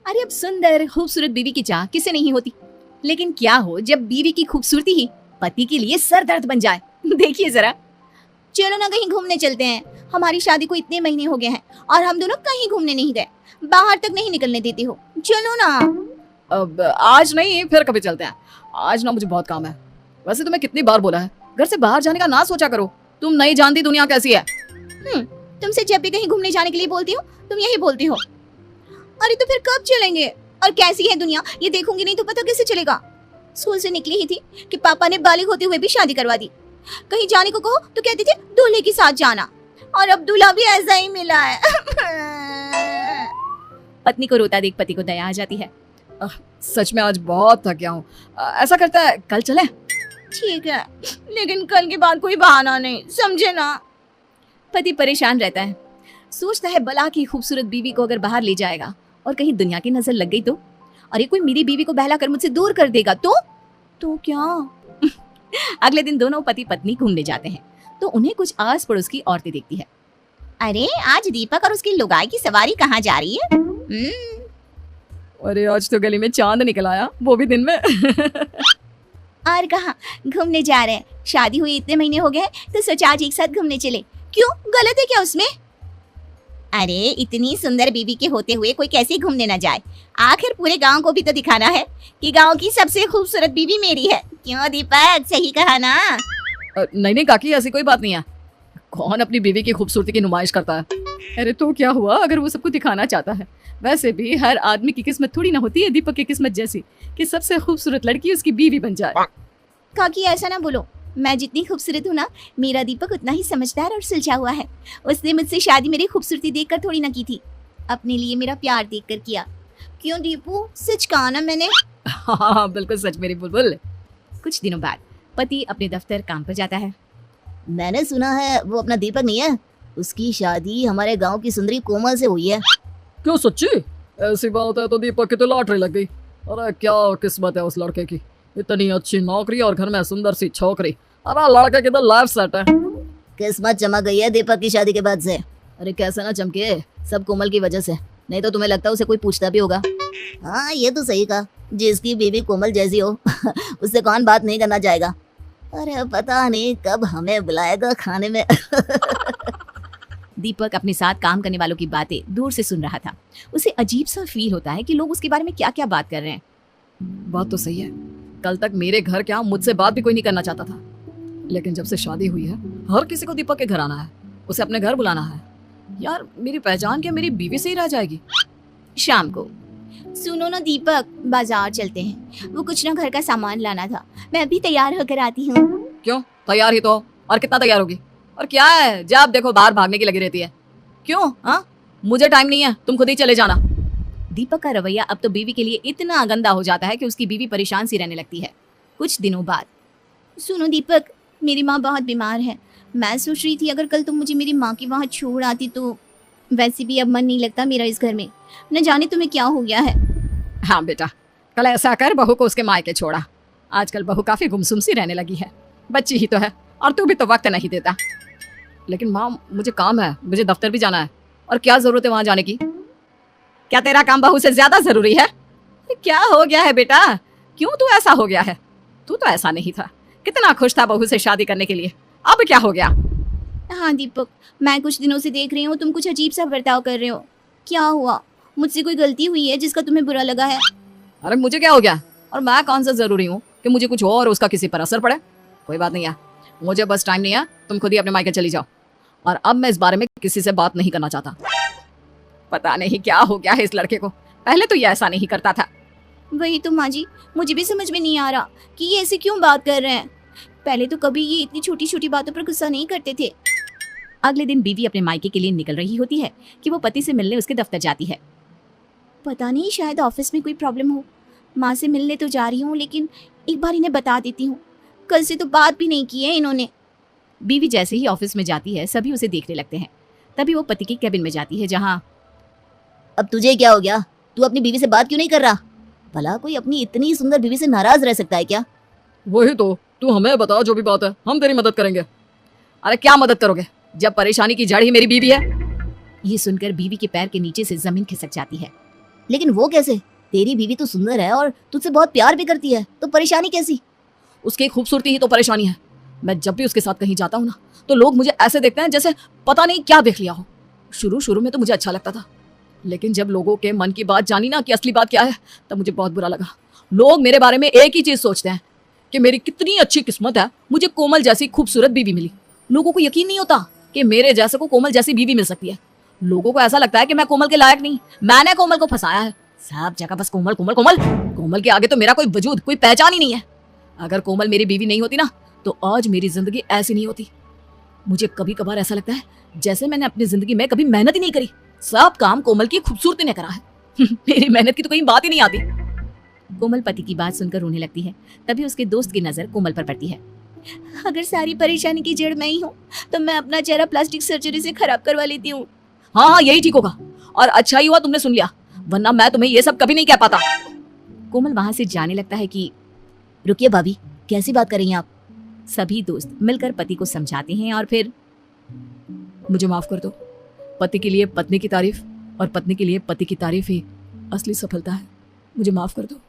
अरे अब सुंदर खूबसूरत बीवी की चाह किसे नहीं होती, लेकिन क्या हो जब बीवी की खूबसूरती ही पति के लिए सर दर्द बन जाए। देखिए जरा। चलो ना कहीं घूमने चलते हैं। हमारी शादी को इतने महीने हो गए हैं और हम दोनों कहीं घूमने नहीं गए, बाहर तक नहीं निकलने देती हो। चलो ना। अब आज नहीं, फिर कभी चलते हैं। आज ना मुझे बहुत काम है। वैसे तुम्हें कितनी बार बोला है घर से बाहर जाने का ना सोचा करो। तुम नहीं जानती दुनिया कैसी है। तुमसे जब भी कहीं घूमने जाने के लिए बोलती हूँ तुम यही बोलती हो। अरे तो फिर कब चलेंगे और कैसी है दुनिया ये देखूंगी नहीं तो पता कैसे चलेगा। स्कूल से निकली ही थी कि पापा ने बालिग होते हुए भी शादी करवा दी। कहीं जाने को कहो तो कहते थे दूल्हे के साथ जाना, और अब दूल्हा भी ऐसा ही मिला है। पत्नी को रोता देख पति को दया आ जाती है। सच में आज बहुत थक गया हूँ। ऐसा करता है कल चले। ठीक है, लेकिन कल के बाद कोई बहाना नहीं, समझे ना। पति परेशान रहता है, सोचता है भला की खूबसूरत बीवी को अगर बाहर ले जाएगा और कहीं दुनिया की नजर लग गई तो, अरे कोई मेरी बीवी को बहला कर मुझसे दूर कर देगा तो क्या। अगले दिन दोनों पति पत्नी घूमने जाते हैं तो उन्हें कुछ आस पड़ोस की औरतें देखती है। अरे आज दीपक और उसकी लुगाई की सवारी कहाँ जा रही है? अरे आज तो गली में चांद निकल आया, वो भी दिन में। और कहाँ घूमने जा रहे हैं? शादी हुई इतने महीने हो गए तो सोचा आज एक साथ घूमने चले। क्यों, गलत है क्या उसमें? अरे इतनी सुंदर बीवी के होते हुए कोई कैसे घूमने ना जाए? आखिर पूरे गांव को भी तो दिखाना है कि गांव की सबसे खूबसूरत बीवी मेरी है। क्यों दीपक, सही कहा ना? नहीं काकी, ऐसी कोई बात नहीं है। कौन अपनी बीवी की खूबसूरती की नुमाइश करता है? अरे तो क्या हुआ अगर वो सबको दिखाना चाहता है। वैसे भी हर आदमी की किस्मत थोड़ी ना होती है दीपक की किस्मत जैसी कि सबसे खूबसूरत लड़की उसकी बीवी बन जाए। काकी ऐसा ना बोलो, मैं जितनी खूबसूरत हूँ ना, मेरा दीपक उतना ही समझदार और सुलझा हुआ है। उसने मुझसे शादी मेरी खूबसूरती देखकर थोड़ी ना की थी, अपने लिए मेरा प्यार देखकर किया। क्यों दीपू, सच कहा ना मैंने? हाँ बिल्कुल सच मेरी बुलबुल। कुछ दिनों बाद पति अपने दफ्तर काम पर जाता है। मैंने सुना है वो अपना दीपक नहीं है, उसकी शादी हमारे गांव की सुंदरी कोमल से हुई है। क्यों सच्ची? ऐसी बात है तो दीपक की तो लॉटरी लग गई। अरे क्या किस्मत है उस लड़के की, इतनी अच्छी नौकरी और घर में सुंदर सी छोकरी। अरे लड़के की तो लाइफ सेट है। किस्मत चमक गई है दीपक की शादी के बाद से। अरे कैसे ना चमके, सब कोमल की वजह से, नहीं तो तुम्हें लगता है उसे कोई पूछता भी होगा। हाँ ये तो सही कहा, जिसकी बीवी कोमल जैसी हो उससे कौन बात नहीं करना चाहेगा। अरे पता नहीं कब हमें बुलाएगा खाने में। दीपक अपने साथ काम करने वालों की बातें दूर से सुन रहा था। उसे अजीब सा फील होता है कि लोग उसके बारे में क्या क्या बात कर रहे हैं। बात तो सही है, कल तक मेरे घर क्या मुझसे बात भी कोई नहीं करना चाहता था, लेकिन जब से शादी हुई है हर किसी को दीपक के घर आना है, उसे अपने घर बुलाना है। यार मेरी पहचान क्या मेरी बीवी से ही रह जाएगी। शाम को, सुनो ना दीपक, बाजार चलते हैं, वो कुछ ना घर का सामान लाना था। मैं अभी तैयार होकर आती हूँ। क्यों, तैयार ही तो हो, और कितना तैयार होगी? और क्या है जब देखो बाहर भागने की लगी रहती है। क्यों? हाँ मुझे टाइम नहीं है, तुम खुद ही चले जाना। दीपक का रवैया अब तो बीवी के लिए इतना गंदा हो जाता है कि उसकी बीवी परेशान सी रहने लगती है। कुछ दिनों बाद, सुनो दीपक, मेरी माँ बहुत बीमार है। मैं सोच रही थी अगर कल तुम मुझे मेरी माँ के वहाँ छोड़ आती तो। वैसे भी अब मन नहीं लगता मेरा इस घर में, न जाने तुम्हें क्या हो गया है। हाँ बेटा, कल ऐसा कर बहू को उसके मायके छोड़ा। आजकल बहू काफी गुमसुम सी रहने लगी है, बच्ची ही तो है और तू भी तो वक्त नहीं देता। लेकिन माँ मुझे काम है, मुझे दफ्तर भी जाना है, और क्या जरूरत है वहां जाने की? क्या तेरा काम बहू से ज्यादा जरूरी है? क्या हो गया है बेटा, क्यों तू ऐसा हो गया है? तू तो ऐसा नहीं था, कितना खुश था बहू से शादी करने के लिए, अब क्या हो गया? हाँ दीपक, मैं कुछ दिनों से देख रही हूँ तुम कुछ अजीब सा बर्ताव कर रहे हो। क्या हुआ? मुझसे कोई गलती हुई है जिसका तुम्हें बुरा लगा है? अरे मुझे क्या हो गया, और मैं कौन सा जरूरी हूँ कि मुझे कुछ हो और उसका किसी पर असर पड़े? कोई बात नहीं है, मुझे बस टाइम नहीं है, तुम खुद ही अपने मायके चली जाओ। और अब मैं इस बारे में किसी से बात नहीं करना चाहता। पता नहीं क्या हो गया है इस लड़के को, पहले तो ये ऐसा नहीं करता था। वही तो माँ जी, मुझे भी समझ में नहीं आ रहा कि ये ऐसे क्यों बात कर रहे हैं। पहले तो कभी ये इतनी छोटी छोटी बातों पर गुस्सा नहीं करते थे। अगले दिन बीवी अपने मायके के लिए निकल रही होती है कि वो पति से मिलने उसके दफ्तर जाती है। पता नहीं शायद ऑफिस में कोई प्रॉब्लम हो। माँ से मिलने तो जा रही हूँ, लेकिन एक बार इन्हें बता देती हूँ, कल से तो बात भी नहीं की है इन्होंने। बीवी जैसे ही ऑफिस में जाती है सभी उसे देखने लगते हैं। तभी वो पति के कैबिन में जाती है जहाँ, अब तुझे क्या हो गया, तू अपनी बीवी से बात क्यों नहीं कर रहा? भला कोई अपनी इतनी सुंदर बीवी से नाराज रह सकता है क्या? वही तो, तू हमें बता, जो भी बात है हम तेरी मदद करेंगे। अरे क्या मदद करोगे जब परेशानी की जड़ ही मेरी बीवी है? ये सुनकर बीवी के पैर के नीचे से जमीन खिसक जाती है। लेकिन वो कैसे? तेरी बीवी तो सुंदर है और तुझसे बहुत प्यार भी करती है, तो परेशानी कैसी? उसकी खूबसूरती ही तो परेशानी है। मैं जब भी उसके साथ कहीं जाता हूँ ना, तो लोग मुझे ऐसे देखते हैं जैसे पता नहीं क्या देख लिया हो। शुरू शुरू में तो मुझे अच्छा लगता था, लेकिन जब लोगों के मन की बात जानी ना कि असली बात क्या है, तब मुझे बहुत बुरा लगा। लोग मेरे बारे में एक ही चीज सोचते हैं कि मेरी कितनी अच्छी किस्मत है, मुझे कोमल जैसी खूबसूरत बीवी मिली। लोगों को यकीन नहीं होता कि मेरे जैसे को कोमल जैसी बीवी मिल सकती है। लोगों को ऐसा लगता है कि मैं कोमल के लायक नहीं, मैंने कोमल को फंसाया है। सब जगह बस कोमल कोमल कोमल। कोमल के आगे तो मेरा कोई वजूद, कोई पहचान ही नहीं है। अगर कोमल मेरी बीवी नहीं होती ना, तो आज मेरी जिंदगी ऐसी नहीं होती। मुझे कभी कभार ऐसा लगता है जैसे मैंने अपनी जिंदगी में कभी मेहनत ही नहीं करी, सब काम कोमल की खूबसूरती ने करा है। मेरी मेहनत की तो कहीं बात ही नहीं आती। कोमल पति की बात सुनकर रोने लगती है। तभी उसके दोस्त की नजर कोमल पर पड़ती है। अगर सारी परेशानी की जड़ मैं ही हूँ, तो मैं अपना चेहरा प्लास्टिक सर्जरी से खराब करवा लेती हूँ। हाँ हाँ, यही ठीक होगा। और अच्छा ही हुआ तुमने सुन लिया, वरना मैं तुम्हें ये सब कभी नहीं कह पाता। कोमल वहां से जाने लगता है कि रुकिए भाभी, कैसी बात कर रही हैं आप? सभी दोस्त मिलकर पति को समझाते हैं और फिर मुझे माफ कर दो। पति के लिए पत्नी की तारीफ और पत्नी के लिए पति की तारीफ ही असली सफलता है। मुझे माफ कर दो।